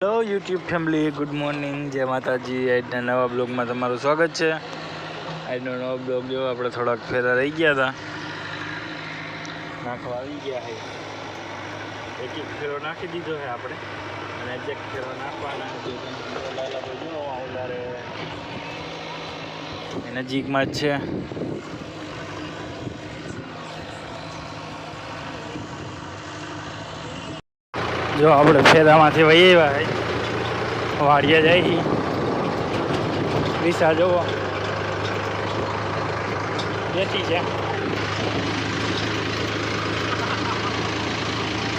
Hello YouTube family, good morning, જય માતાજી। આજના નવા બ્લોગમાં તમારું સ્વાગત છે। આજનો નવો બ્લોગ જો આપણે થોડાક ફેરા રહી ગયા હતા, નાખવા આવી ગયા છે। એક એક ફેરો નાખી દીધો છે આપણે, અને એક ફેરો નાખવાના નજીકમાં જ છે। જો આપણે ફેરામાંથી વહી આવ્યા છે, વાડિયા જાય છે। વિસા જોવો બેઠી છે।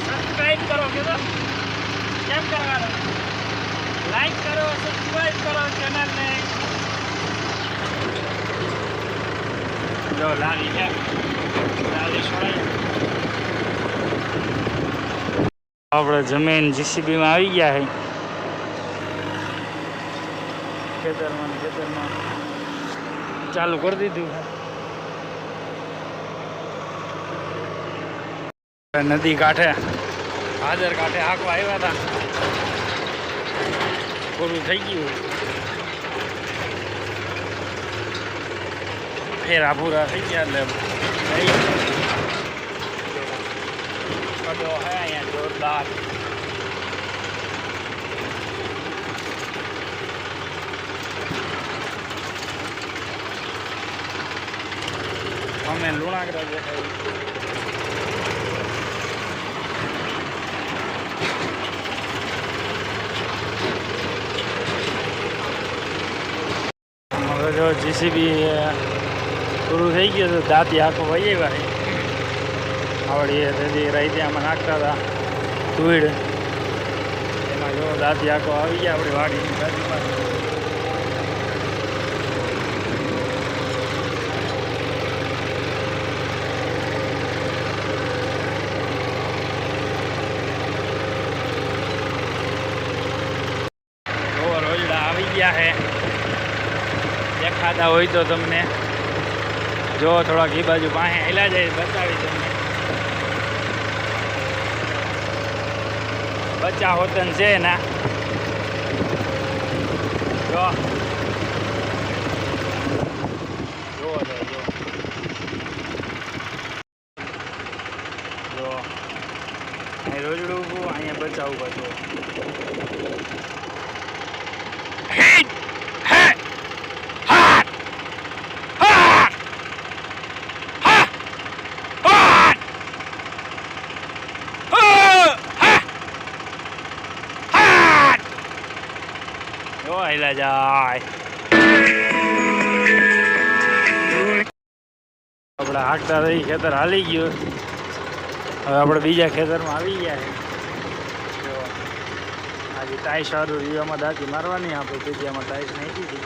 સબસ્ક્રાઇબ કરો કે તો કેમ કરવાનું, લાઈક કરો, સબસ્ક્રાઇબ કરો ચેનલને। જો લાવી છે, લાવી છોડાય। આપણે જમીન જીસીબીમાં આવી ગયા છે, ખેતરમાં ચાલુ કરી દીધું છે। નદી કાંઠે હાજર કાંઠે હાંકવા આવ્યા હતા, પૂરું થઈ ગયું, ફેરા પૂરા થઈ ગયા એટલે કડો હે અહીંયા જોરદાર। અમે લુણાગરા દેખાય, હવે જો જીસીબી પૂરું થઈ ગયું તો દાંતી આખો વહી આવ્યા છે। આવડી તેથી રાઈતિયામાં નાખતા હતા ધૂળ, એમાં જો દાંતી આખો આવી ગયા આપણી વાડીની બાજુમાં। રોજડા આવી ગયા છે, દેખાતા હોય તો તમને જો થોડાક એ બાજુ પાસે હેલા જાય બતાવી તમને। બચ્ચા હોતન છે ના, જો જો અહીં રોજડું ઊભું, અહીંયા બચ્ચા ઊભા જો। હેલા જાય આપણે હાંકતા રહી, ખેતર હાલી ગયું। હવે આપણે બીજા ખેતરમાં આવી ગયા છે। આજે ટાઈસ વાળું રીવામાં દાંતી મારવાની, આપણે જગ્યામાં ટાઈસ નાખી હતી।